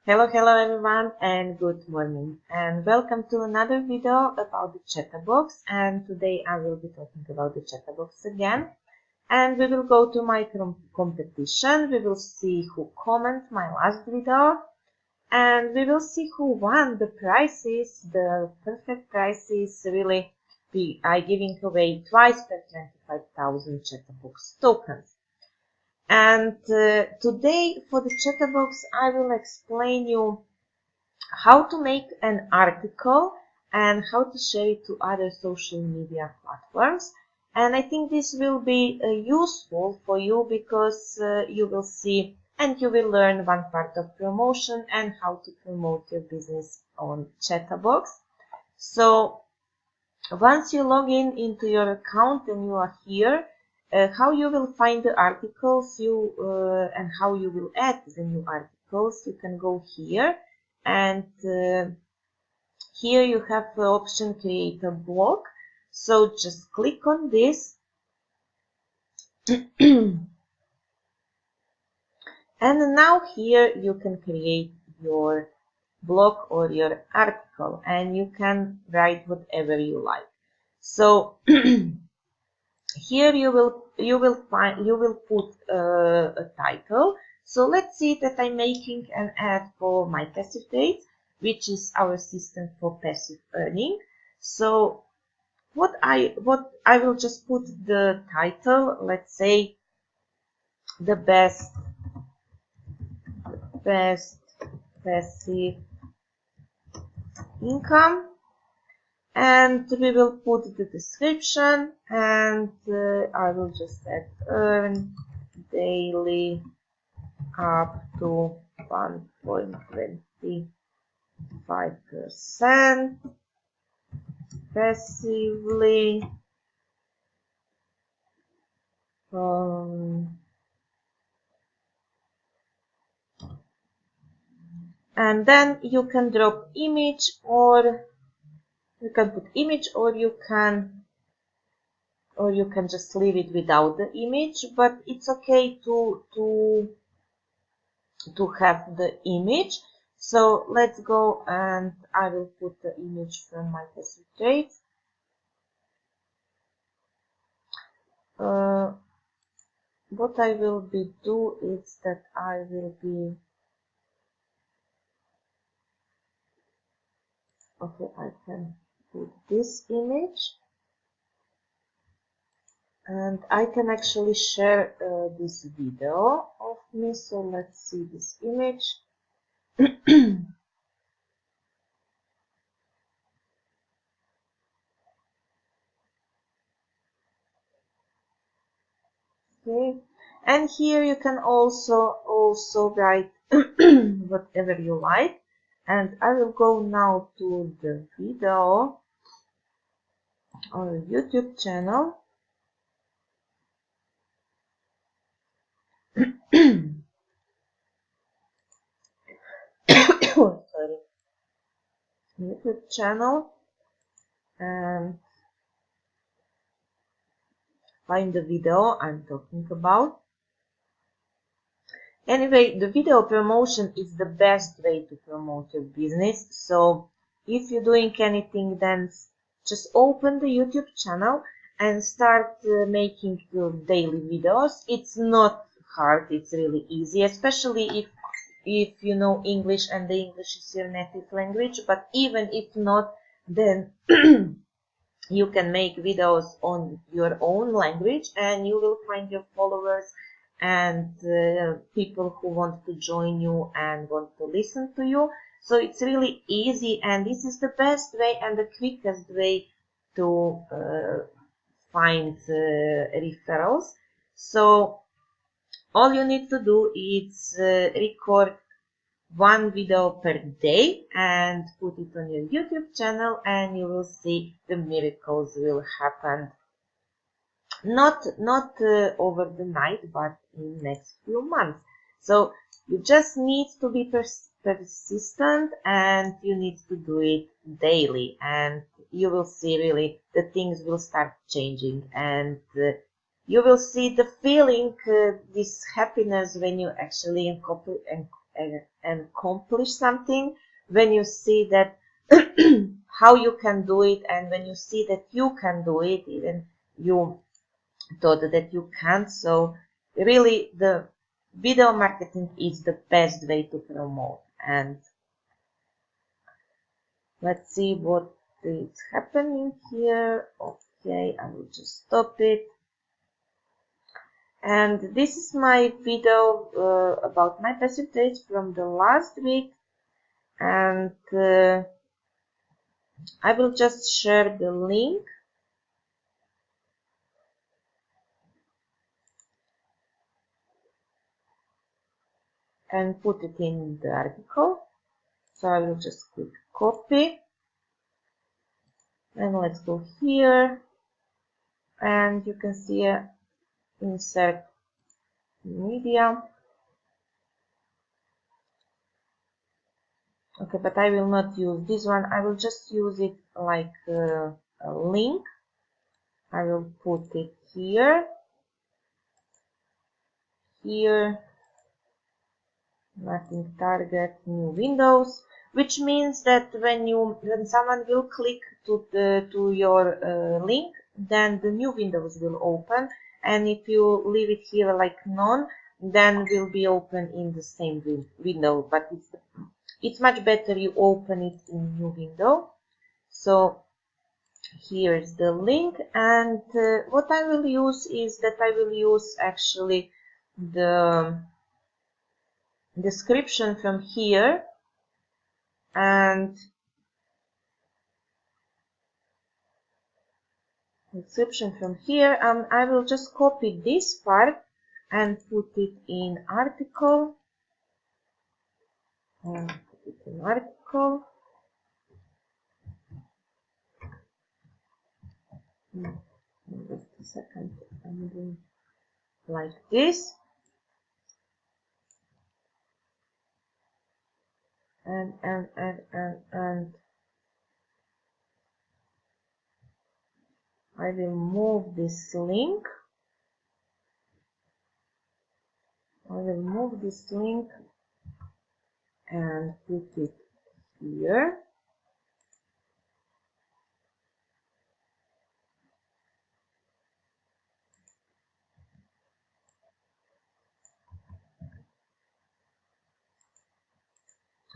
Hello everyone and good morning and welcome to another video about the CHATABOX, and today I will be talking about the CHATABOX again, and we will go to my competition. We will see who commented my last video and we will see who won the prizes, the perfect prizes. Really, we are giving away twice per 25,000 CHATABOX tokens. And today for the CHATABOX I will explain you how to make an article and how to share it to other social media platforms. And I think this will be useful for you because you will see and you will learn one part of promotion and how to promote your business on CHATABOX. So once you log in into your account and you are here, how you will find the articles and how you will add the new articles. You can go here and here you have the option create a blog. So just click on this and now here you can create your blog or your article and you can write whatever you like. So here you will put a title. So let's see that I'm making an ad for my passive trades, which is our system for passive earning. So what I will just put the title, let's say the best passive income. And we will put the description, and I will just add earn daily up to 1.25% passively. And then you can drop image, or you can put image, or you can just leave it without the image, but it's okay to have the image. So let's go and I will put the image from my passive trades. What I will be do is that I will be okay. I can put this image. And I can actually share this video of me. So let's see this image. Okay, and here you can also write whatever you like. And I will go now to the video or YouTube channel. Sorry. YouTube channel and find the video I'm talking about. Anyway, the video promotion is the best way to promote your business. So if you're doing anything, then just open the YouTube channel and start making your daily videos. It's not hard, it's really easy, especially if you know English and the English is your native language. But even if not, then you can make videos on your own language and you will find your followers and people who want to join you and want to listen to you. So it's really easy, and this is the best way and the quickest way to find referrals. So all you need to do is record one video per day and put it on your YouTube channel, and you will see the miracles will happen. Not over the night, but in next few months. So you just need to be persistent, and you need to do it daily, and you will see really the things will start changing, and you will see the feeling, this happiness when you actually and accomplish something, when you see that how you can do it, and when you see that you can do it, even you thought that you can't. So really the video marketing is the best way to promote. And let's see what is happening here. Okay, I will just stop it. And this is my video about my passive trades from the last week, and I will just share the link and put it in the article. So I will just click copy, and let's go here, and you can see insert media. Okay, but I will not use this one. I will just use it like a link. I will put it here, nothing target, new windows, which means that when someone will click to your link, then the new windows will open, and if you leave it here like none, then will be open in the same window. But it's much better you open it in new window. So here is the link, and what I will use is that I will use actually the description from here, and I will just copy this part and put it in article, Just a second, I'm doing like this, and I will move this link. And put it here.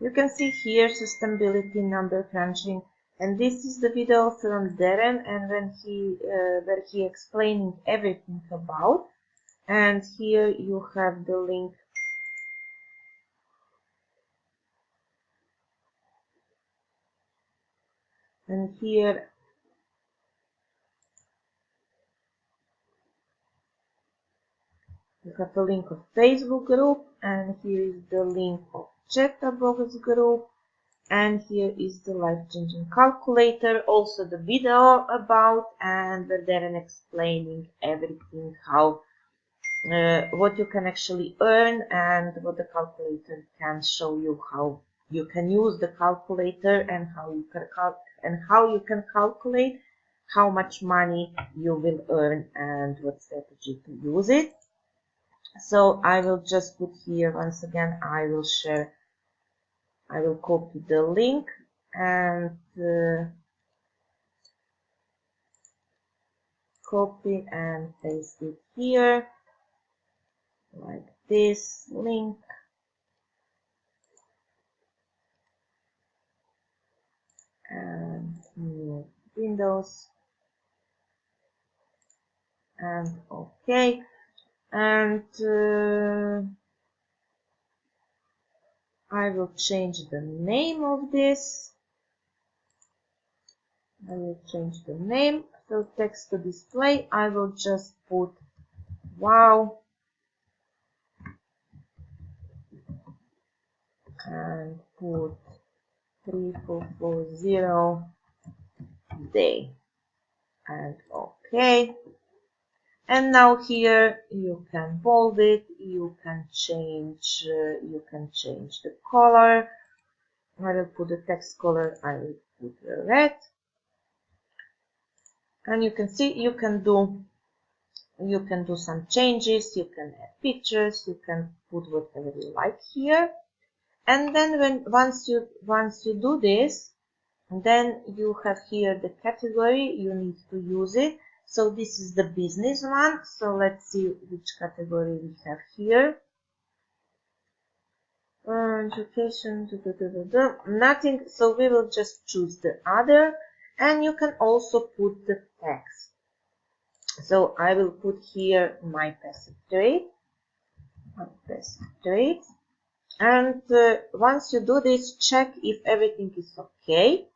You can see here sustainability, number crunching, and this is the video from Darren, and when where he explaining everything about. And here you have the link. And here you have a link of Facebook group, and here is the link of CHATABOX group, and here is the life-changing calculator, also the video about, and where they're explaining everything, how what you can actually earn, and what the calculator can show you, how you can use the calculator, and how you can calculate how much money you will earn and what strategy to use it. So I will just put here once again, I will copy the link and copy and paste it here like this link, and new windows, and okay, and I will change the name of this. I will change the name. So text to display, I will just put wow, and put 3440 day, and okay. And now here you can bold it, you can change the color. I will put the text color, I will put the red. And you can see you can do some changes, you can add pictures, you can put whatever you like here. And then once you do this, then you have here the category, you need to use it. So this is the business one. So let's see which category we have here. Education, nothing. So we will just choose the other, and you can also put the text. So I will put here my passive trade. And once you do this, check if everything is okay.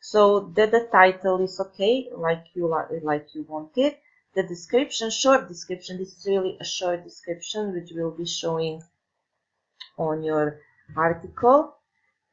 So that the title is okay, like you want it. The description, short description. This is really a short description which will be showing on your article.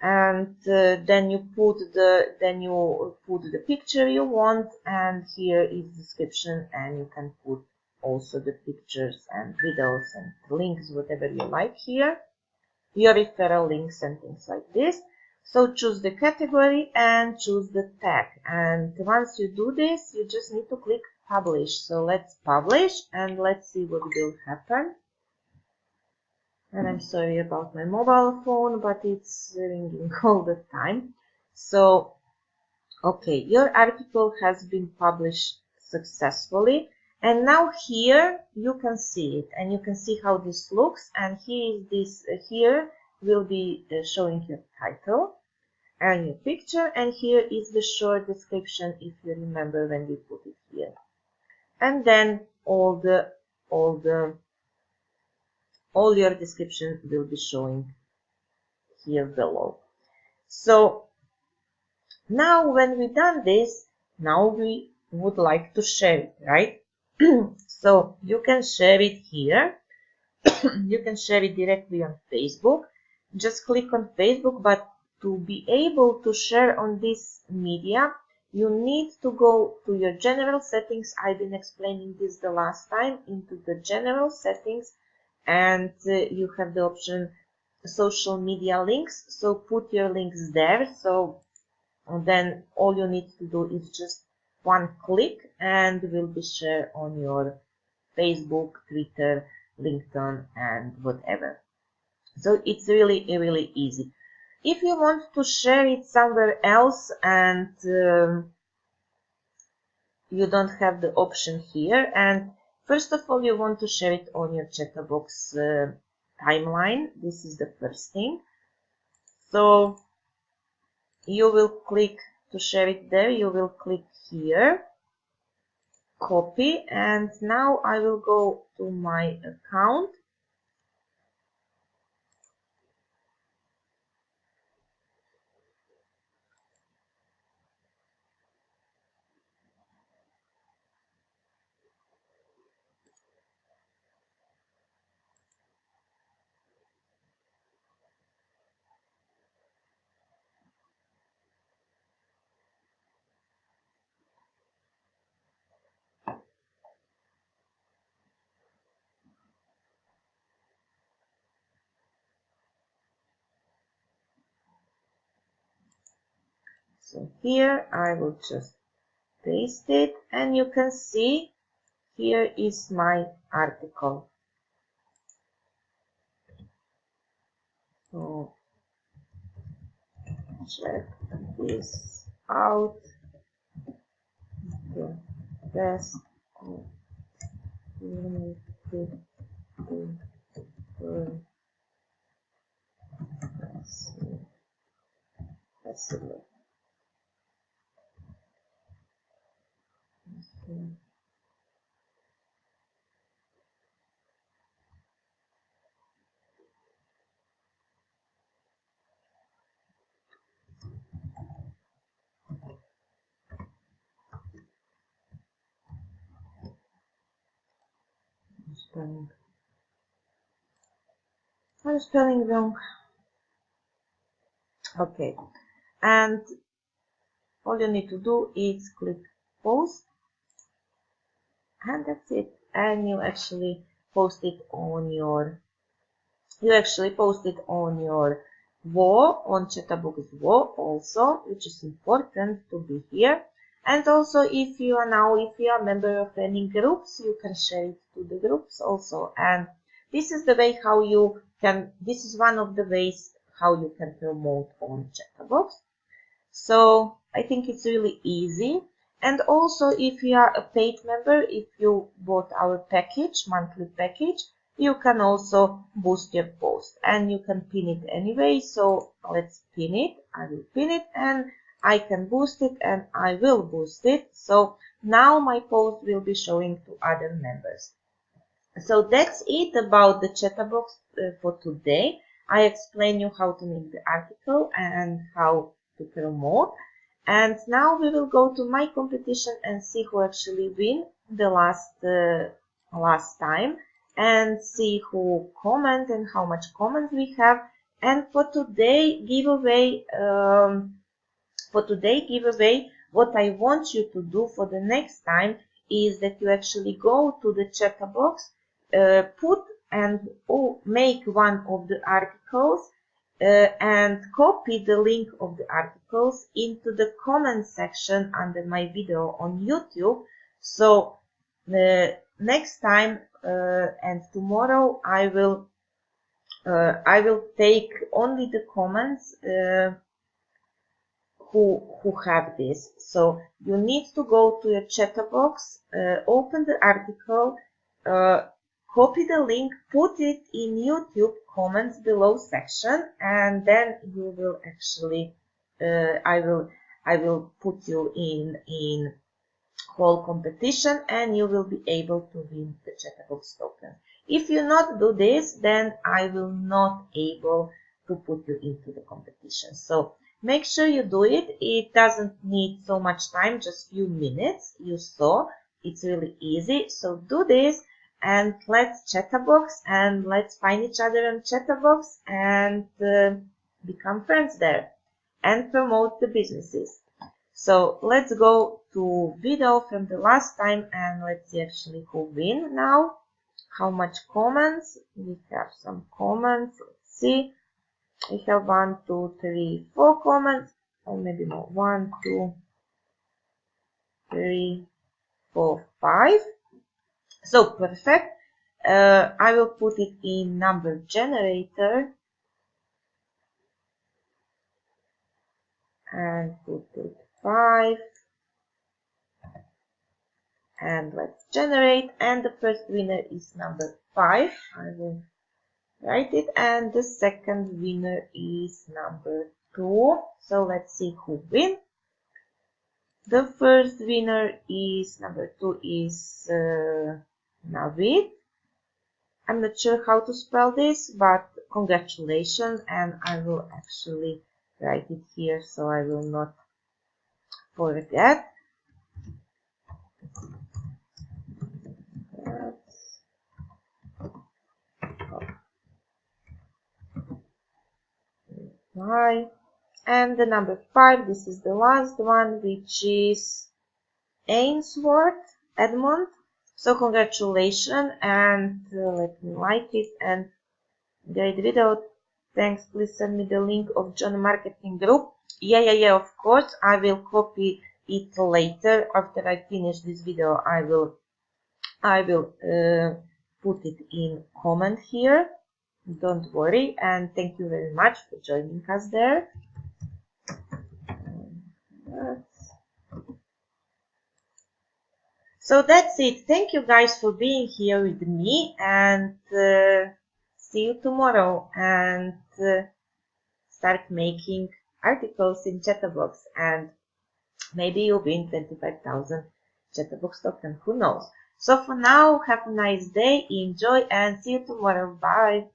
And then you put the picture you want, and here is description, and you can put also the pictures and videos and links, whatever you like here, your referral links and things like this. So choose the category and choose the tag, and once you do this, you just need to click publish. So let's publish and let's see what will happen. And I'm sorry about my mobile phone, but it's ringing all the time. So, okay, your article has been published successfully. And now here you can see it, and you can see how this looks. And here will be showing your title and your picture. And here is the short description, if you remember when we put it here. And then all your description will be showing here below. So now when we've done this, now we would like to share it, right? So you can share it here. You can share it directly on Facebook. Just click on Facebook, but to be able to share on this media, you need to go to your general settings. I've been explaining this the last time, into the general settings. And you have the option social media links, so put your links there. So then all you need to do is just one click and will be shared on your Facebook, Twitter, LinkedIn, and whatever. So it's really easy. If you want to share it somewhere else and you don't have the option here, and first of all, you want to share it on your CHATABOX timeline. This is the first thing. So you will click to share it there. You will click here, copy, and now I will go to my account. So here I will just paste it, and you can see here is my article. So check this out. The best possible. I'm spelling wrong. Okay, and all you need to do is click post, and that's it. And you actually post it on your wall, on CHATABOX wall also, which is important to be here. And also, if you are a member of any groups, you can share it to the groups also. And this is the way how you this is one of the ways how you can promote on CHATABOX. So I think it's really easy. And also, if you are a paid member, if you bought our package, monthly package, you can also boost your post, and you can pin it anyway. So let's pin it. I will pin it, and I can boost it, and I will boost it. So now my post will be showing to other members. So that's it about the CHATABOX for today. I explained you how to make the article and how to promote. And now we will go to my competition and see who actually win the last time, and see who comment and how much comments we have. And for today giveaway, what I want you to do for the next time is that you actually go to the CHATABOX, put and make one of the articles, and copy the link of the articles into the comment section under my video on YouTube. So next time and tomorrow I will take only the comments who have this. So you need to go to your CHATABOX, open the article, copy the link, put it in YouTube comments below section, and then you will actually I will put you in whole competition, and you will be able to win the CHATABOX token. If you not do this, then I will not able to put you into the competition. So make sure you do it. It doesn't need so much time, just few minutes. You saw it's really easy. So do this, and let's CHATABOX, and let's find each other on CHATABOX, and become friends there and promote the businesses. So let's go to video from the last time, and let's see actually who win now. How much comments? We have some comments. Let's see. We have 1, 2, 3, 4 comments, or maybe more. 1, 2, 3, 4, 5. So perfect. I will put it in number generator and put it 5. And let's generate. And the first winner is number 5. I will write it, and the second winner is number 2. So let's see who wins. The first winner is number 2 is Navid. I'm not sure how to spell this, but congratulations, and I will actually write it here so I will not forget. And the number 5, this is the last one, which is Ainsworth Edmund. So congratulations, and let me like it, and great video. Thanks. Please send me the link of John Marketing Group. Yeah, of course. I will copy it later after I finish this video. I will put it in comment here. Don't worry, and thank you very much for joining us there. So that's it. Thank you guys for being here with me, and see you tomorrow, and start making articles in CHATABOX, and maybe you'll win 25,000 CHATABOX token. Who knows? So for now, have a nice day, enjoy, and see you tomorrow. Bye.